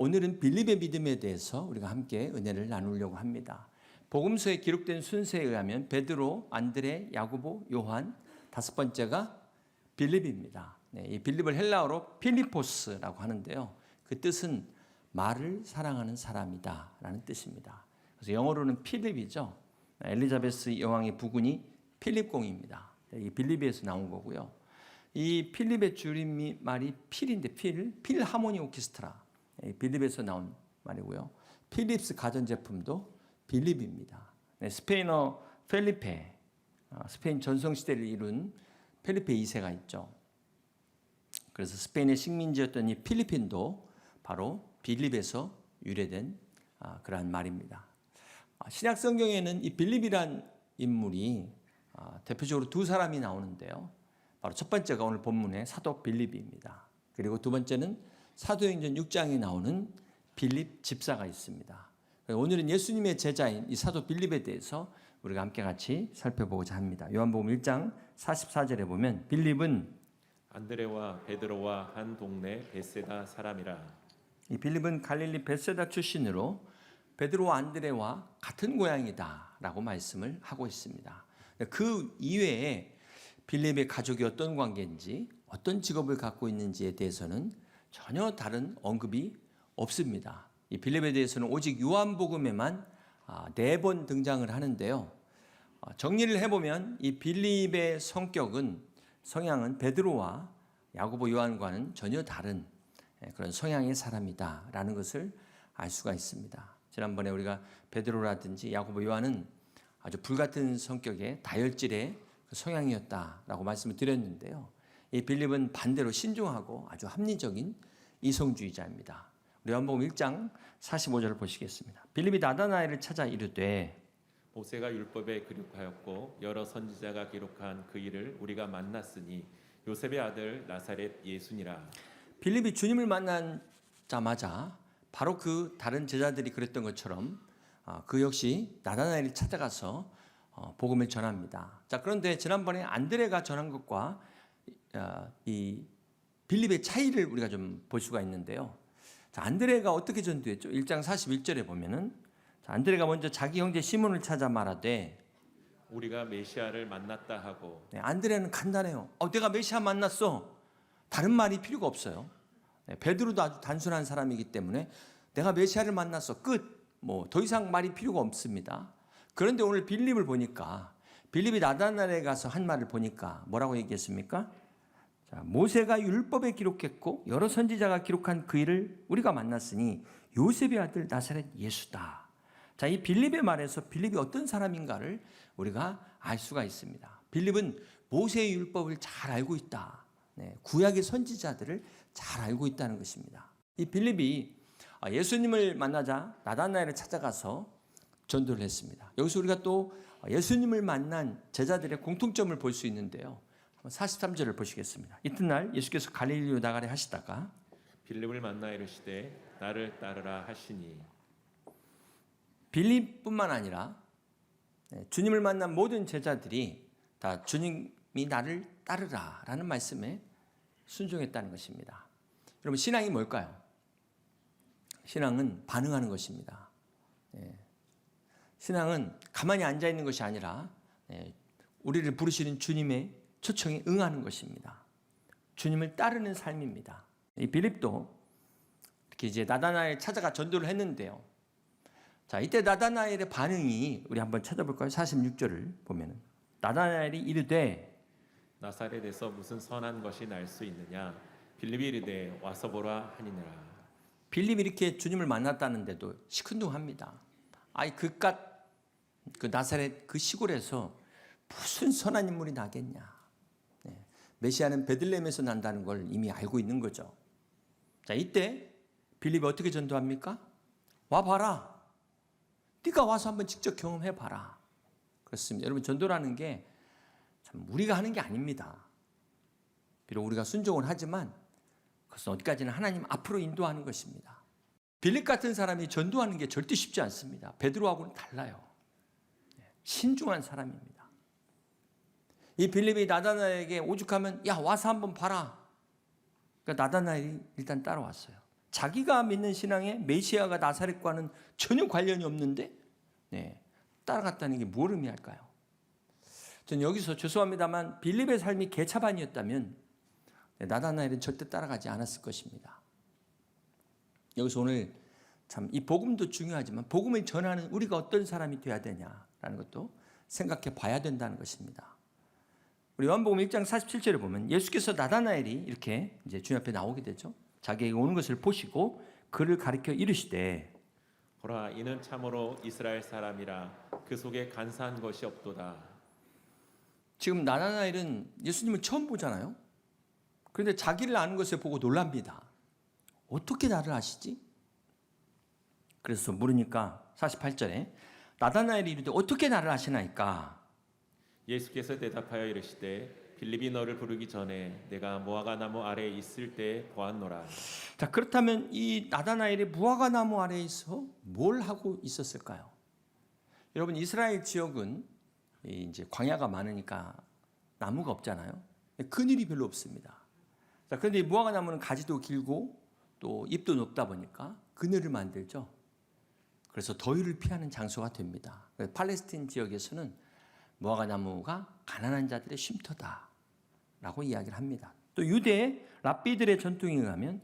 오늘은 빌립의 믿음에 대해서 우리가 함께 은혜를 나누려고 합니다. 복음서에 기록된 순서에 의하면 베드로, 안드레, 야고보, 요한, 다섯 번째가 빌립입니다. 이 빌립을 헬라어로 필리포스라고 하는데요. 그 뜻은 말을 사랑하는 사람이다 라는 뜻입니다. 그래서 영어로는 필립이죠. 엘리자베스 여왕의 부군이 필립공입니다. 이 빌립에서 나온 거고요. 이 필립의 줄임말이 필인데 필하모니 오케스트라. 빌립에서 나온 말이고요. 필립스 가전제품도 빌립입니다. 스페인어 펠리페, 스페인 전성시대를 이룬 펠리페 2세가 있죠. 그래서 스페인의 식민지였던 이 필리핀도 바로 빌립에서 유래된 그러한 말입니다. 신약 성경에는 이 빌립이란 인물이 대표적으로 두 사람이 나오는데요. 바로 첫 번째가 오늘 본문의 사도 빌립입니다. 그리고 두 번째는 사도행전 6장에 나오는 빌립 집사가 있습니다. 오늘은 예수님의 제자인 이 사도 빌립에 대해서 우리가 함께 같이 살펴보고자 합니다. 요한복음 1장 44절에 보면 빌립은 안드레와 베드로와 한 동네 베세다 사람이라. 이 빌립은 갈릴리 베세다 출신으로 베드로와 안드레와 같은 고향이다라고 말씀을 하고 있습니다. 그 이외에 빌립의 가족이 어떤 관계인지 어떤 직업을 갖고 있는지에 대해서는 전혀 다른 언급이 없습니다. 이 빌립에 대해서는 오직 요한복음에만 4번 등장을 하는데요. 정리를 해보면 이 빌립의 성향은 베드로와 야고보 요한과는 전혀 다른 그런 성향의 사람이다라는 것을 알 수가 있습니다. 지난번에 우리가 베드로라든지 야고보 요한은 아주 불같은 성격의 다혈질의 성향이었다라고 말씀을 드렸는데요. 이 빌립은 반대로 신중하고 아주 합리적인 이성주의자입니다. 우리 요한복음 1장 45절을 보시겠습니다. 빌립이 나다나엘을 찾아 이르되 모세가 율법에 기록하였고 여러 선지자가 기록한 그 일을 우리가 만났으니 요셉의 아들 나사렛 예수니라. 빌립이 주님을 만나자마자 바로 그 다른 제자들이 그랬던 것처럼 그 역시 나다나엘을 찾아가서 복음을 전합니다. 자, 그런데 지난번에 안드레가 전한 것과 이 빌립의 차이를 우리가 좀 볼 수가 있는데요. 자, 안드레가 어떻게 전도했죠? 1장 41절에 보면은 안드레가 먼저 자기 형제 시몬을 찾아 말하되 우리가 메시아를 만났다 하고. 안드레는 간단해요. 내가 메시아 만났어. 다른 말이 필요가 없어요. 베드로도 아주 단순한 사람이기 때문에 내가 메시아를 만났어. 끝. 더 이상 말이 필요가 없습니다. 그런데 오늘 빌립을 보니까 빌립이 나다나엘에 가서 한 말을 보니까 뭐라고 얘기했습니까? 자, 모세가 율법에 기록했고 여러 선지자가 기록한 그 일을 우리가 만났으니 요셉의 아들 나사렛 예수다. 자, 이 빌립의 말에서 빌립이 어떤 사람인가를 우리가 알 수가 있습니다. 빌립은 모세의 율법을 잘 알고 있다. 구약의 선지자들을 잘 알고 있다는 것입니다. 이 빌립이 예수님을 만나자 나다나엘을 찾아가서 전도를 했습니다. 여기서 우리가 또 예수님을 만난 제자들의 공통점을 볼 수 있는데요. 43절을 보시겠습니다. 이튿날 예수께서 갈릴리로 나가려 하시다가 빌립을 만나 이르시되 나를 따르라 하시니. 빌립뿐만 아니라 주님을 만난 모든 제자들이 다 주님이 나를 따르라 라는 말씀에 순종했다는 것입니다. 여러분, 신앙이 뭘까요? 신앙은 반응하는 것입니다. 신앙은 가만히 앉아있는 것이 아니라 우리를 부르시는 주님의 초청에 응하는 것입니다. 주님을 따르는 삶입니다. 이 빌립도 이렇게 이제 나다나엘 찾아가 전도를 했는데요. 자, 이때 나다나엘의 반응이 우리 한번 찾아볼까요? 46절을 보면은 나다나엘이 이르되 나사렛에서 무슨 선한 것이 날 수 있느냐. 빌립이 이르되 와서 보라 하니라. 빌립이 이렇게 주님을 만났다는데도 시큰둥합니다. 그 나사렛 그 시골에서 무슨 선한 인물이 나겠냐. 메시아는 베들레헴에서 난다는 걸 이미 알고 있는 거죠. 자, 이때 빌립이 어떻게 전도합니까? 와봐라. 네가 와서 한번 직접 경험해봐라. 그렇습니다. 여러분, 전도라는 게 참 우리가 하는 게 아닙니다. 비록 우리가 순종을 하지만 그것은 어디까지는 하나님 앞으로 인도하는 것입니다. 빌립 같은 사람이 전도하는 게 절대 쉽지 않습니다. 베드로하고는 달라요. 신중한 사람입니다. 이 빌립이 나다나엘에게 오죽하면 야 와서 한번 봐라. 그러니까 나다나엘이 일단 따라왔어요. 자기가 믿는 신앙에 메시아가 나사렛과는 전혀 관련이 없는데 따라갔다는 게 뭘 의미할까요? 저는 여기서 죄송합니다만 빌립의 삶이 개차반이었다면 나다나엘은 절대 따라가지 않았을 것입니다. 여기서 오늘 참 이 복음도 중요하지만 복음을 전하는 우리가 어떤 사람이 돼야 되냐라는 것도 생각해 봐야 된다는 것입니다. 우리 요한복음 1장 47절에 보면 예수께서 나다나엘이 이렇게 이제 주님 앞에 나오게 되죠. 자기에게 오는 것을 보시고 그를 가리켜 이르시되 보라 이는 참으로 이스라엘 사람이라 그 속에 간사한 것이 없도다. 지금 나다나엘은 예수님을 처음 보잖아요. 그런데 자기를 아는 것을 보고 놀랍니다. 어떻게 나를 아시지? 그래서 물으니까 48절에 나다나엘이 이르되 어떻게 나를 아시나이까? 예수께서 대답하여 이르시되 빌립이 너를 부르기 전에 내가 무화과 나무 아래에 있을 때 보았노라. 자, 그렇다면 이 나다나엘이 무화과 나무 아래에서 뭘 하고 있었을까요? 여러분 이스라엘 지역은 이제 광야가 많으니까 나무가 없잖아요. 그늘이 별로 없습니다. 자, 그런데 이 무화과 나무는 가지도 길고 또 잎도 높다 보니까 그늘을 만들죠. 그래서 더위를 피하는 장소가 됩니다. 팔레스틴 지역에서는 무화과 나무가 가난한 자들의 쉼터다라고 이야기를 합니다. 또 유대 랍비들의 전통에 의하면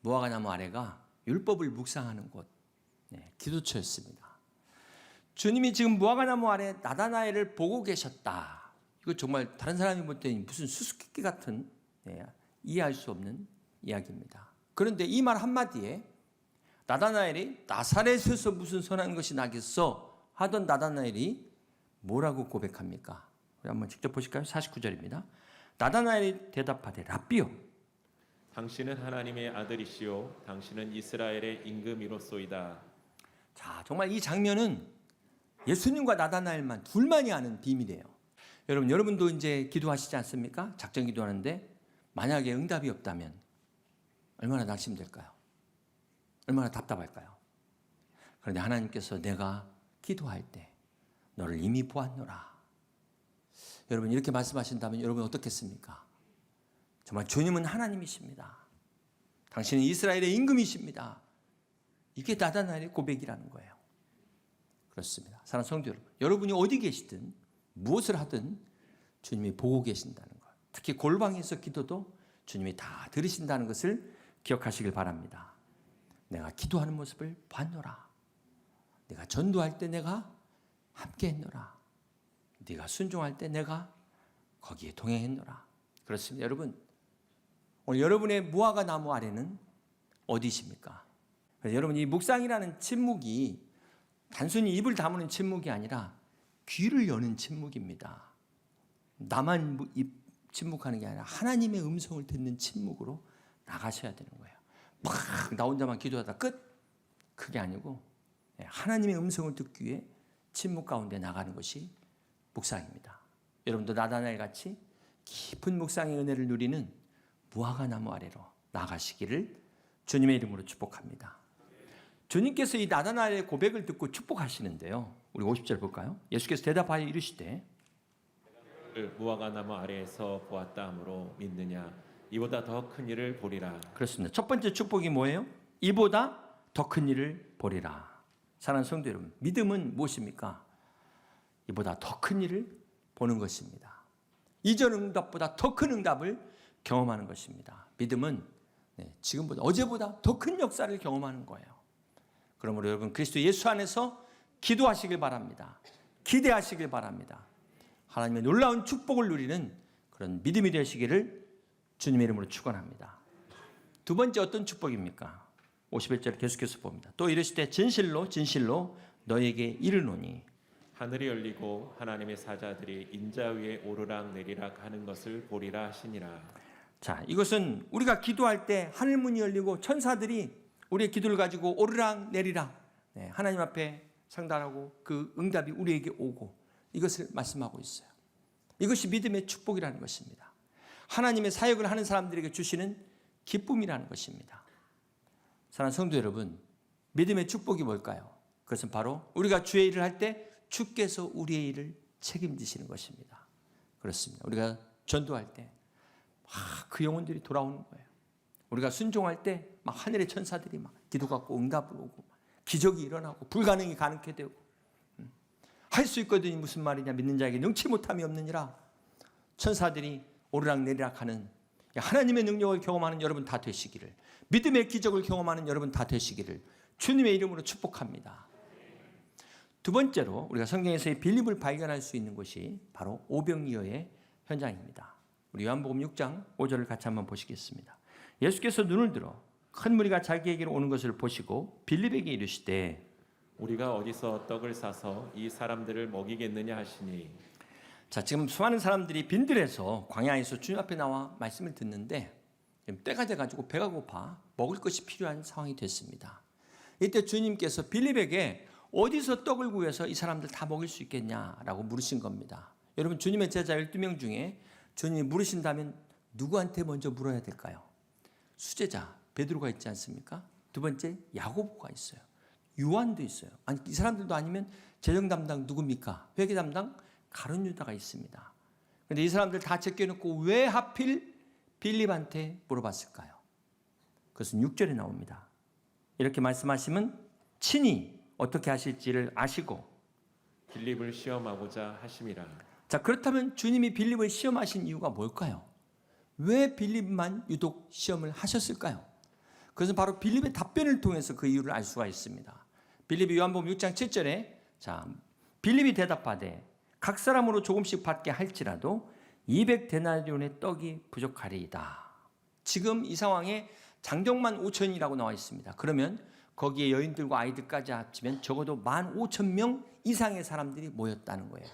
무화과 나무 아래가 율법을 묵상하는 곳, 기도처였습니다. 주님이 지금 무화과 나무 아래 나다나엘을 보고 계셨다. 이거 정말 다른 사람이 볼 때 무슨 수수께끼 같은 이해할 수 없는 이야기입니다. 그런데 이 말 한마디에 나다나엘이 나사렛에서 무슨 선한 것이 나겠어 하던 나다나엘이 뭐라고 고백합니까? 우리 한번 직접 보실까요? 49절입니다. 나다나엘이 대답하되 랍비요 당신은 하나님의 아들이시요 당신은 이스라엘의 임금이로소이다. 자, 정말 이 장면은 예수님과 나다나엘만 둘만이 아는 비밀이에요. 여러분도 이제 기도하시지 않습니까? 작전 기도하는데 만약에 응답이 없다면 얼마나 낙심될까요? 얼마나 답답할까요? 그런데 하나님께서 내가 기도할 때 너를 이미 보았노라. 여러분 이렇게 말씀하신다면 여러분 어떻겠습니까? 정말 주님은 하나님이십니다. 당신은 이스라엘의 임금이십니다. 이게 나다나엘의 고백이라는 거예요. 그렇습니다. 사랑하는 성도 여러분, 여러분이 어디 계시든 무엇을 하든 주님이 보고 계신다는 것. 특히 골방에서 기도도 주님이 다 들으신다는 것을 기억하시길 바랍니다. 내가 기도하는 모습을 봤노라. 내가 전도할 때 내가 함께 했노라. 네가 순종할 때 내가 거기에 동행했노라. 그렇습니다. 여러분, 오늘 여러분의 무화과 나무 아래는 어디십니까? 여러분 이 묵상이라는 침묵이 단순히 입을 다무는 침묵이 아니라 귀를 여는 침묵입니다. 나만 침묵하는 게 아니라 하나님의 음성을 듣는 침묵으로 나가셔야 되는 거예요. 막 나 혼자만 기도하다 끝? 그게 아니고 하나님의 음성을 듣기 위해 침묵 가운데 나가는 것이 묵상입니다. 여러분도 나다나엘 같이 깊은 묵상의 은혜를 누리는 무화과 나무 아래로 나가시기를 주님의 이름으로 축복합니다. 주님께서 이 나다나엘의 고백을 듣고 축복하시는데요. 우리 50절 볼까요? 예수께서 대답하여 이르시되 무화과 나무 아래에서 보았다 하므로 믿느냐? 이보다 더 큰 일을 보리라. 그렇습니다. 첫 번째 축복이 뭐예요? 이보다 더 큰 일을 보리라. 사랑하는 성도 여러분, 믿음은 무엇입니까? 이보다 더 큰 일을 보는 것입니다. 이전 응답보다 더 큰 응답을 경험하는 것입니다. 믿음은 지금보다 어제보다 더 큰 역사를 경험하는 거예요. 그러므로 여러분 그리스도 예수 안에서 기도하시길 바랍니다. 기대하시길 바랍니다. 하나님의 놀라운 축복을 누리는 그런 믿음이 되시기를 주님의 이름으로 축원합니다. 두 번째 어떤 축복입니까? 51절 계속해서 봅니다. 또 이르시되 진실로 진실로 너에게 이르노니 하늘이 열리고 하나님의 사자들이 인자 위에 오르락 내리락 하는 것을 보리라 하시니라. 자, 이것은 우리가 기도할 때 하늘 문이 열리고 천사들이 우리의 기도를 가지고 오르락 내리락 하나님 앞에 상달하고 그 응답이 우리에게 오고 이것을 말씀하고 있어요. 이것이 믿음의 축복이라는 것입니다. 하나님의 사역을 하는 사람들에게 주시는 기쁨이라는 것입니다. 사랑하는 성도 여러분, 믿음의 축복이 뭘까요? 그것은 바로 우리가 주의 일을 할 때 주께서 우리의 일을 책임지시는 것입니다. 그렇습니다. 우리가 전도할 때 그 영혼들이 돌아오는 거예요. 우리가 순종할 때 막 하늘의 천사들이 막 기도가 꼭 응답을 오고 기적이 일어나고 불가능이 가능케 되고 할 수 있거든이 무슨 말이냐 믿는 자에게 능치 못함이 없느니라. 천사들이 오르락내리락하는 하나님의 능력을 경험하는 여러분 다 되시기를, 믿음의 기적을 경험하는 여러분 다 되시기를 주님의 이름으로 축복합니다. 두 번째로 우리가 성경에서의 빌립을 발견할 수 있는 곳이 바로 오병이어의 현장입니다. 우리 요한복음 6장 5절을 같이 한번 보시겠습니다. 예수께서 눈을 들어 큰 무리가 자기에게로 오는 것을 보시고 빌립에게 이르시되 우리가 어디서 떡을 사서 이 사람들을 먹이겠느냐 하시니. 자, 지금 수많은 사람들이 빈들에서 광야에서 주님 앞에 나와 말씀을 듣는데 때가 돼가지고 배가 고파 먹을 것이 필요한 상황이 됐습니다. 이때 주님께서 빌립에게 어디서 떡을 구해서 이 사람들 다 먹일 수 있겠냐라고 물으신 겁니다. 여러분 주님의 제자 12명 중에 주님이 물으신다면 누구한테 먼저 물어야 될까요? 수제자 베드로가 있지 않습니까? 두 번째 야고보가 있어요. 요한도 있어요. 아니 이 사람들도 아니면 재정 담당 누굽니까? 회계 담당 가룟 유다가 있습니다. 그런데 이 사람들 다 제껴놓고 왜 하필 빌립한테 물어봤을까요? 그것은 6절에 나옵니다. 이렇게 말씀하시면 친히 어떻게 하실지를 아시고 빌립을 시험하고자 하심이라. 자, 그렇다면 주님이 빌립을 시험하신 이유가 뭘까요? 왜 빌립만 유독 시험을 하셨을까요? 그것은 바로 빌립의 답변을 통해서 그 이유를 알 수가 있습니다. 빌립이 요한복음 6장 7절에 자, 빌립이 대답하되 각 사람으로 조금씩 받게 할지라도 200데나리온의 떡이 부족하리이다. 지금 이 상황에 장정만 5천이라고 나와 있습니다. 그러면 거기에 여인들과 아이들까지 합치면 적어도 15,000명 이상의 사람들이 모였다는 거예요.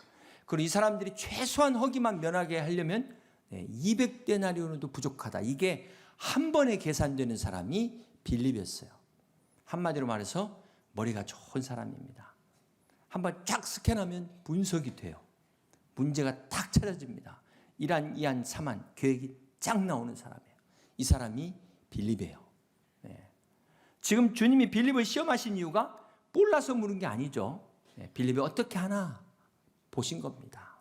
그리고 이 사람들이 최소한 허기만 면하게 하려면 200데나리온도 부족하다. 이게 한 번에 계산되는 사람이 빌립이었어요. 한마디로 말해서 머리가 좋은 사람입니다. 한번 쫙 스캔하면 분석이 돼요. 문제가 딱 찾아집니다. 이란, 이안, 삼안 계획이 쫙 나오는 사람이에요. 이 사람이 빌립이에요. 네. 지금 주님이 빌립을 시험하신 이유가 몰라서 물은 게 아니죠. 네. 빌립이 어떻게 하나 보신 겁니다.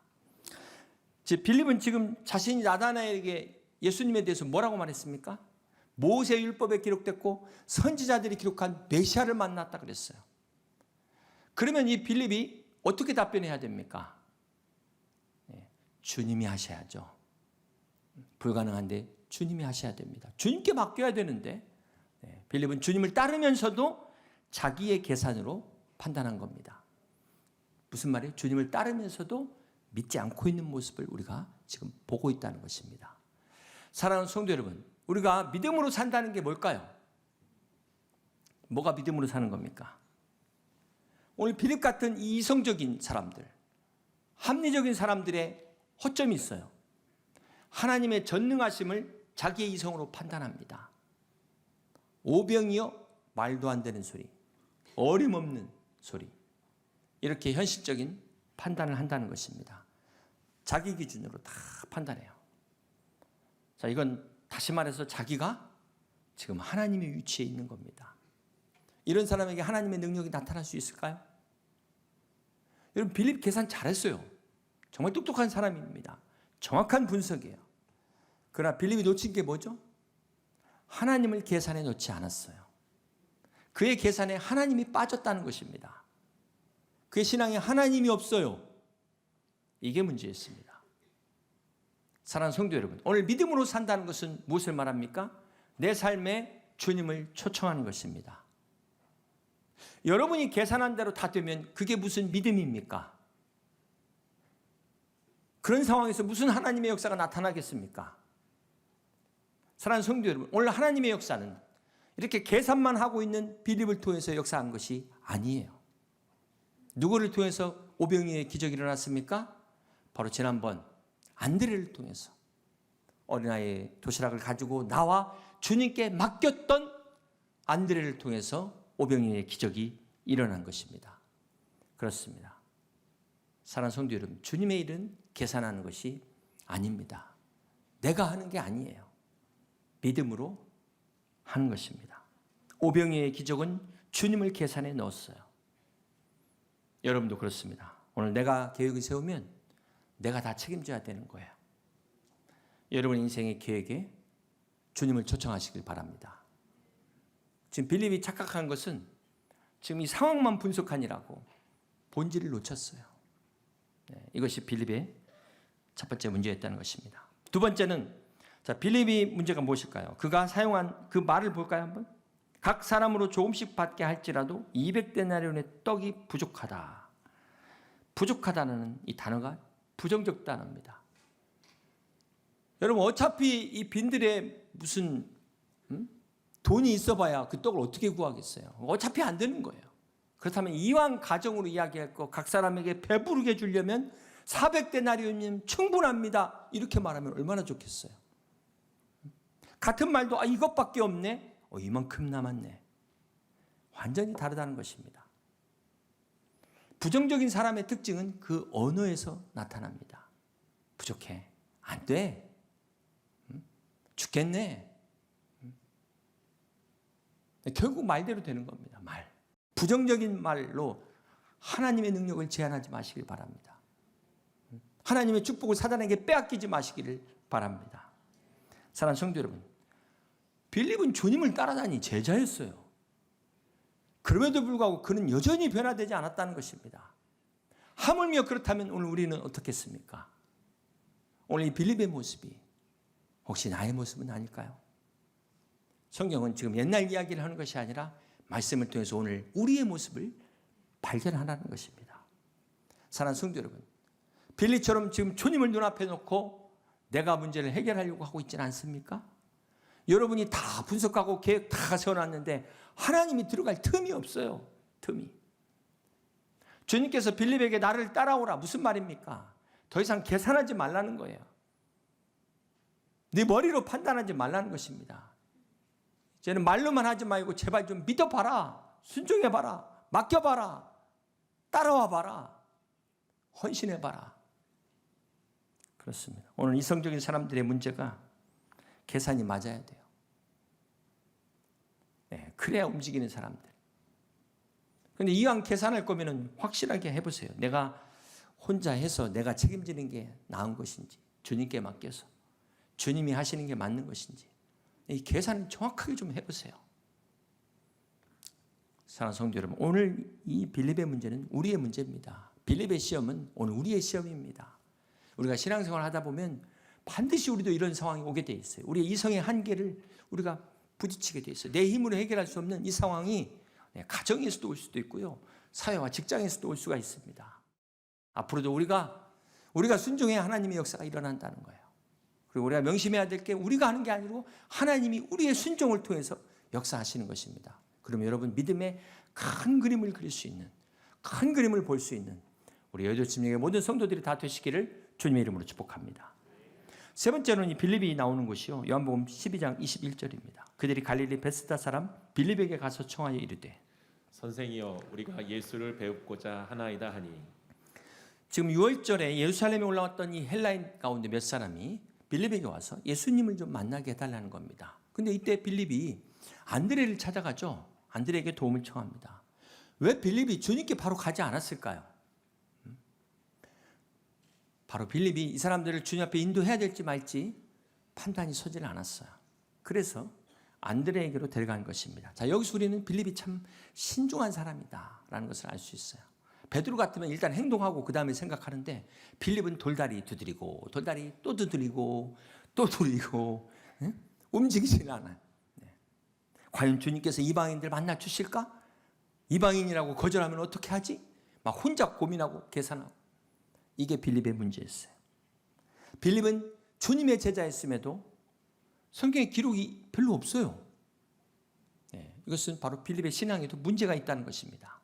빌립은 지금 자신이 나다나엘에게 예수님에 대해서 뭐라고 말했습니까? 모세 율법에 기록됐고 선지자들이 기록한 메시아를 만났다 그랬어요. 그러면 이 빌립이 어떻게 답변해야 됩니까? 네, 주님이 하셔야죠. 불가능한데 주님이 하셔야 됩니다. 주님께 맡겨야 되는데 빌립은 주님을 따르면서도 자기의 계산으로 판단한 겁니다. 무슨 말이에요? 주님을 따르면서도 믿지 않고 있는 모습을 우리가 지금 보고 있다는 것입니다. 사랑하는 성도 여러분, 우리가 믿음으로 산다는 게 뭘까요? 뭐가 믿음으로 사는 겁니까? 오늘 빌립 같은 이성적인 사람들, 합리적인 사람들의 허점이 있어요. 하나님의 전능하심을 자기의 이성으로 판단합니다. 오병이어 말도 안 되는 소리, 어림없는 소리, 이렇게 현실적인 판단을 한다는 것입니다. 자기 기준으로 다 판단해요. 자, 이건 다시 말해서 자기가 지금 하나님의 위치에 있는 겁니다. 이런 사람에게 하나님의 능력이 나타날 수 있을까요? 여러분 빌립 계산 잘했어요. 정말 똑똑한 사람입니다. 정확한 분석이에요. 그러나 빌립이 놓친 게 뭐죠? 하나님을 계산에 넣지 않았어요. 그의 계산에 하나님이 빠졌다는 것입니다. 그의 신앙에 하나님이 없어요. 이게 문제였습니다. 사랑하는 성도 여러분, 오늘 믿음으로 산다는 것은 무엇을 말합니까? 내 삶에 주님을 초청하는 것입니다. 여러분이 계산한 대로 다 되면 그게 무슨 믿음입니까? 그런 상황에서 무슨 하나님의 역사가 나타나겠습니까? 사랑하는 성도 여러분, 오늘 하나님의 역사는 이렇게 계산만 하고 있는 빌립을 통해서 역사한 것이 아니에요. 누구를 통해서 오병이어의 기적이 일어났습니까? 바로 지난번 안드레를 통해서 어린아이의 도시락을 가지고 나와 주님께 맡겼던 안드레를 통해서 오병이어의 기적이 일어난 것입니다. 그렇습니다. 사랑하는 성도 여러분, 주님의 일은 계산하는 것이 아닙니다. 내가 하는 게 아니에요. 믿음으로 하는 것입니다. 오병이어의 기적은 주님을 계산에 넣었어요. 여러분도 그렇습니다. 오늘 내가 계획을 세우면 내가 다 책임져야 되는 거예요. 여러분 인생의 계획에 주님을 초청하시길 바랍니다. 지금 빌립이 착각한 것은 지금 이 상황만 분석하느라고 본질을 놓쳤어요. 이것이 빌립의 첫 번째 문제였다는 것입니다. 두 번째는 빌립이 문제가 무엇일까요? 그가 사용한 그 말을 볼까요 한번? 각 사람으로 조금씩 받게 할지라도 200데나리온의 떡이 부족하다. 부족하다는 이 단어가 부정적 단어입니다. 여러분 어차피 이 빈들에 무슨 돈이 있어봐야 그 떡을 어떻게 구하겠어요? 어차피 안 되는 거예요. 그렇다면 이왕 가정으로 이야기할 거 각 사람에게 배부르게 주려면 400데나리온이면 충분합니다. 이렇게 말하면 얼마나 좋겠어요. 같은 말도 이것밖에 없네. 이만큼 남았네. 완전히 다르다는 것입니다. 부정적인 사람의 특징은 그 언어에서 나타납니다. 부족해. 안 돼. 죽겠네. 결국 말대로 되는 겁니다. 말. 부정적인 말로 하나님의 능력을 제한하지 마시길 바랍니다. 하나님의 축복을 사단에게 빼앗기지 마시기를 바랍니다. 사랑하는 성도 여러분, 빌립은 주님을 따라다니 제자였어요. 그럼에도 불구하고 그는 여전히 변화되지 않았다는 것입니다. 하물며 그렇다면 오늘 우리는 어떻겠습니까? 오늘 이 빌립의 모습이 혹시 나의 모습은 아닐까요? 성경은 지금 옛날 이야기를 하는 것이 아니라 말씀을 통해서 오늘 우리의 모습을 발견하라는 것입니다. 사랑하는 성도 여러분, 빌립처럼 지금 주님을 눈앞에 놓고 내가 문제를 해결하려고 하고 있지는 않습니까? 여러분이 다 분석하고 계획 다 세워놨는데 하나님이 들어갈 틈이 없어요. 틈이. 주님께서 빌립에게 나를 따라오라 무슨 말입니까? 더 이상 계산하지 말라는 거예요. 네 머리로 판단하지 말라는 것입니다. 이제는 말로만 하지 말고 제발 좀 믿어봐라. 순종해봐라. 맡겨봐라. 따라와봐라. 헌신해봐라. 그렇습니다. 오늘 이성적인 사람들의 문제가 계산이 맞아야 돼요. 그래야 움직이는 사람들. 그런데 이왕 계산할 거면 확실하게 해보세요. 내가 혼자 해서 내가 책임지는 게 나은 것인지, 주님께 맡겨서 주님이 하시는 게 맞는 것인지, 이 계산을 정확하게 좀 해보세요. 사랑하는 성도 여러분, 오늘 이 빌립의 문제는 우리의 문제입니다. 빌립의 시험은 오늘 우리의 시험입니다. 우리가 신앙생활 하다 보면 반드시 우리도 이런 상황이 오게 돼 있어요. 우리의 이성의 한계를 우리가 부딪히게 돼 있어요. 내 힘으로 해결할 수 없는 이 상황이 가정에서도 올 수도 있고요. 사회와 직장에서도 올 수가 있습니다. 앞으로도 우리가 순종해야 하나님의 역사가 일어난다는 거예요. 그리고 우리가 명심해야 될 게 우리가 하는 게 아니고 하나님이 우리의 순종을 통해서 역사하시는 것입니다. 그러면 여러분 믿음의 큰 그림을 그릴 수 있는, 큰 그림을 볼 수 있는 우리 여덟침역의 모든 성도들이 다 되시기를 주님의 이름으로 축복합니다. 세 번째로는 이 빌립이 나오는 곳이요. 요한복음 12장 21절입니다. 그들이 갈릴리 베스다 사람 빌립에게 가서 청하여 이르되 선생이여 우리가 예수를 배우고자 하나이다 하니. 지금 6월절에 예루살렘에 올라왔던 이 헬라인 가운데 몇 사람이 빌립에게 와서 예수님을 좀 만나게 해달라는 겁니다. 근데 이때 빌립이 안드레를 찾아가죠. 안드레에게 도움을 청합니다. 왜 빌립이 주님께 바로 가지 않았을까요? 바로 빌립이 이 사람들을 주님 앞에 인도해야 될지 말지 판단이 서질 않았어요. 그래서 안드레에게로 데려간 것입니다. 자, 여기서 우리는 빌립이 참 신중한 사람이다라는 것을 알 수 있어요. 베드로 같으면 일단 행동하고 그 다음에 생각하는데 빌립은 돌다리 두드리고 돌다리 또 두드리고 또 두드리고 움직이지는 않아요. 과연 주님께서 이방인들 만나 주실까? 이방인이라고 거절하면 어떻게 하지? 막 혼자 고민하고 계산하고. 이게 빌립의 문제였어요. 빌립은 주님의 제자였음에도 성경에 기록이 별로 없어요. 이것은 바로 빌립의 신앙에도 문제가 있다는 것입니다.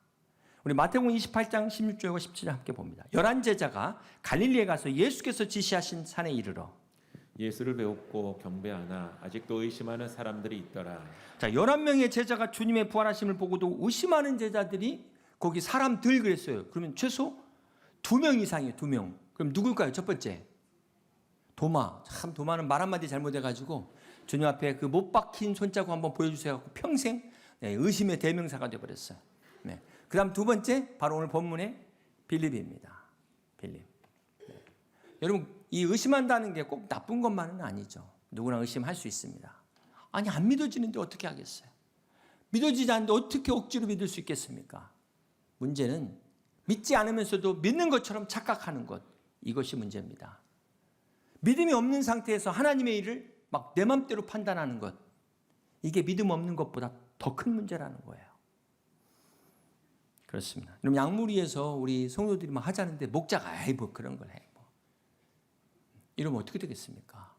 우리 마태복음 28장 16절과 17절 함께 봅니다. 11제자가 갈릴리에 가서 예수께서 지시하신 산에 이르러 예수를 배웠고 경배하나 아직도 의심하는 사람들이 있더라. 자, 11명의 제자가 주님의 부활하심을 보고도 의심하는 제자들이 거기 사람들 그랬어요. 그러면 최소 2명 이상이에요. 2명. 그럼 누굴까요? 첫 번째 도마. 참 도마는 말 한마디 잘못해가지고 주님 앞에 그 못 박힌 손자국 한번 보여주세요. 평생 의심의 대명사가 되어버렸어요. 그 다음 두 번째 바로 오늘 본문의 빌립입니다. 빌립. 여러분 이 의심한다는 게 꼭 나쁜 것만은 아니죠. 누구나 의심할 수 있습니다. 아니 안 믿어지는데 어떻게 하겠어요. 믿어지지 않는데 어떻게 억지로 믿을 수 있겠습니까? 문제는 믿지 않으면서도 믿는 것처럼 착각하는 것, 이것이 문제입니다. 믿음이 없는 상태에서 하나님의 일을 막 내 맘대로 판단하는 것, 이게 믿음 없는 것보다 더 큰 문제라는 거예요. 그렇습니다. 그럼 양무리에서 우리 성도들이 막 하자는데 목자가 아이 뭐 그런 걸 해. 뭐. 이러면 어떻게 되겠습니까?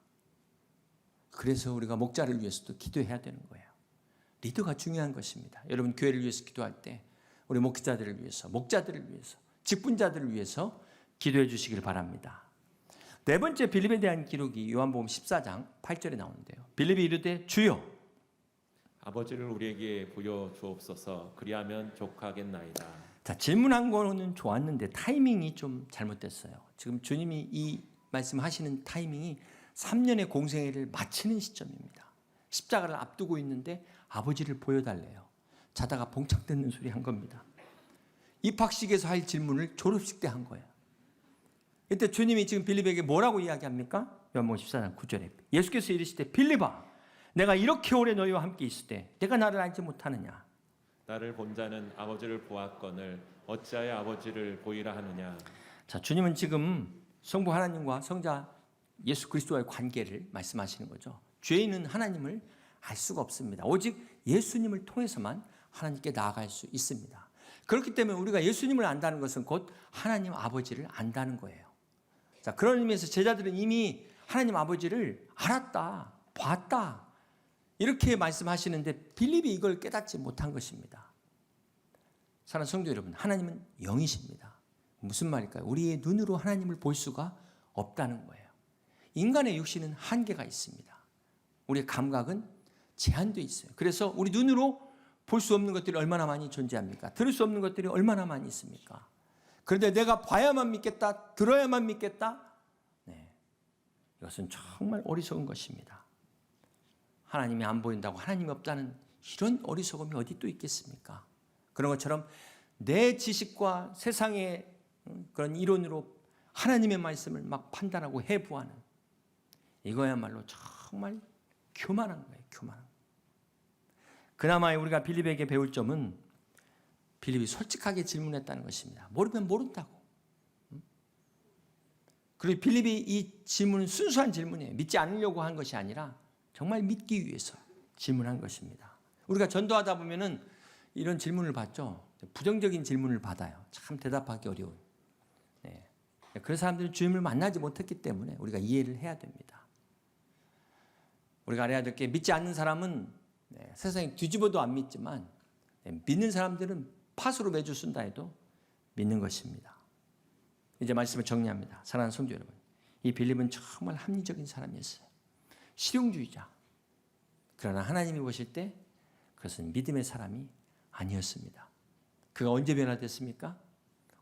그래서 우리가 목자를 위해서도 기도해야 되는 거예요. 리더가 중요한 것입니다. 여러분 교회를 위해서 기도할 때 우리 목자들을 위해서, 목자들을 위해서, 직분자들을 위해서 기도해 주시길 바랍니다. 네 번째 빌립에 대한 기록이 요한복음 14장 8절에 나오는데요. 빌립이 이르되 주여 아버지를 우리에게 보여 주옵소서. 그리하면 족하겠나이다. 자, 질문한 거는 좋았는데 타이밍이 좀 잘못됐어요. 지금 주님이 이 말씀하시는 타이밍이 3년의 공생애를 마치는 시점입니다. 십자가를 앞두고 있는데 아버지를 보여달래요. 자다가 봉창 듣는 소리 한 겁니다. 입학식에서 할 질문을 졸업식 때 한 거예요. 이때 주님이 지금 빌립에게 뭐라고 이야기합니까? 요한복음 14장 9절에 예수께서 이르시되 빌립아 내가 이렇게 오래 너희와 함께 있을 때 내가 나를 알지 못하느냐? 나를 본 자는 아버지를 보았거늘 어찌하여 아버지를 보이라 하느냐? 자, 주님은 지금 성부 하나님과 성자 예수 그리스도와의 관계를 말씀하시는 거죠. 죄인은 하나님을 알 수가 없습니다. 오직 예수님을 통해서만 하나님께 나아갈 수 있습니다. 그렇기 때문에 우리가 예수님을 안다는 것은 곧 하나님 아버지를 안다는 거예요. 자, 그런 의미에서 제자들은 이미 하나님 아버지를 알았다, 봤다 이렇게 말씀하시는데 빌립이 이걸 깨닫지 못한 것입니다. 사랑하는 성도 여러분, 하나님은 영이십니다. 무슨 말일까요? 우리의 눈으로 하나님을 볼 수가 없다는 거예요. 인간의 육신은 한계가 있습니다. 우리의 감각은 제한도 있어요. 그래서 우리 눈으로 볼 수 없는 것들이 얼마나 많이 존재합니까? 들을 수 없는 것들이 얼마나 많이 있습니까? 그런데 내가 봐야만 믿겠다, 들어야만 믿겠다? 네, 이것은 정말 어리석은 것입니다. 하나님이 안 보인다고 하나님이 없다는 이런 어리석음이 어디 또 있겠습니까? 그런 것처럼 내 지식과 세상의 그런 이론으로 하나님의 말씀을 막 판단하고 해부하는 이거야말로 정말 교만한 거예요. 교만한. 그나마 우리가 빌립에게 배울 점은 빌립이 솔직하게 질문했다는 것입니다. 모르면 모른다고. 그리고 빌립이 이 질문은 순수한 질문이에요. 믿지 않으려고 한 것이 아니라 정말 믿기 위해서 질문한 것입니다. 우리가 전도하다 보면은 이런 질문을 받죠. 부정적인 질문을 받아요. 참 대답하기 어려운. 네. 그런 사람들은 주님을 만나지 못했기 때문에 우리가 이해를 해야 됩니다. 우리가 알아야 될 게 믿지 않는 사람은 세상에 뒤집어도 안 믿지만 믿는 사람들은 팥으로 매주 쓴다 해도 믿는 것입니다. 이제 말씀을 정리합니다. 사랑하는 성도 여러분, 이 빌립은 정말 합리적인 사람이었어요. 실용주의자. 그러나 하나님이 보실 때 그것은 믿음의 사람이 아니었습니다. 그가 언제 변화됐습니까?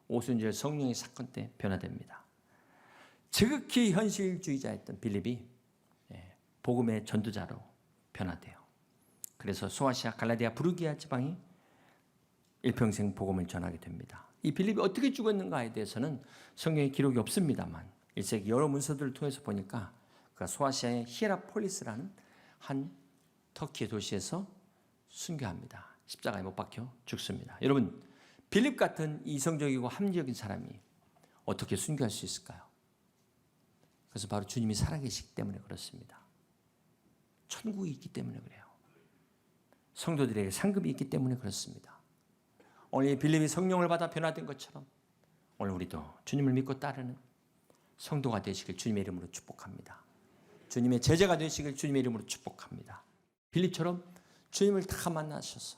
오순절 성령의 사건 때 변화됩니다. 지극히 현실주의자였던 빌립이 복음의 전도자로 변화돼요. 그래서 소아시아, 갈라디아, 부르기아 지방이 일평생 복음을 전하게 됩니다. 이 빌립이 어떻게 죽었는가에 대해서는 성경에 기록이 없습니다만 1세기 여러 문서들을 통해서 보니까 그가 소아시아의 히에라폴리스라는 한 터키의 도시에서 순교합니다. 십자가에 못 박혀 죽습니다. 여러분, 빌립 같은 이성적이고 합리적인 사람이 어떻게 순교할 수 있을까요? 그래서 바로 주님이 살아계시기 때문에 그렇습니다. 천국이 있기 때문에 그래요. 성도들에게 상급이 있기 때문에 그렇습니다. 오늘 빌립이 성령을 받아 변화된 것처럼 오늘 우리도 주님을 믿고 따르는 성도가 되시길 주님의 이름으로 축복합니다. 주님의 제자가 되시길 주님의 이름으로 축복합니다. 빌립처럼 주님을 다 만나셔서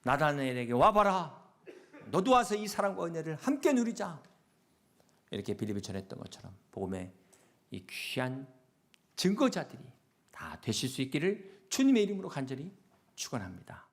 나다나엘에게 와봐라. 너도 와서 이 사랑과 은혜를 함께 누리자. 이렇게 빌립이 전했던 것처럼 복음의 이 귀한 증거자들이 다 되실 수 있기를 주님의 이름으로 간절히 축원합니다.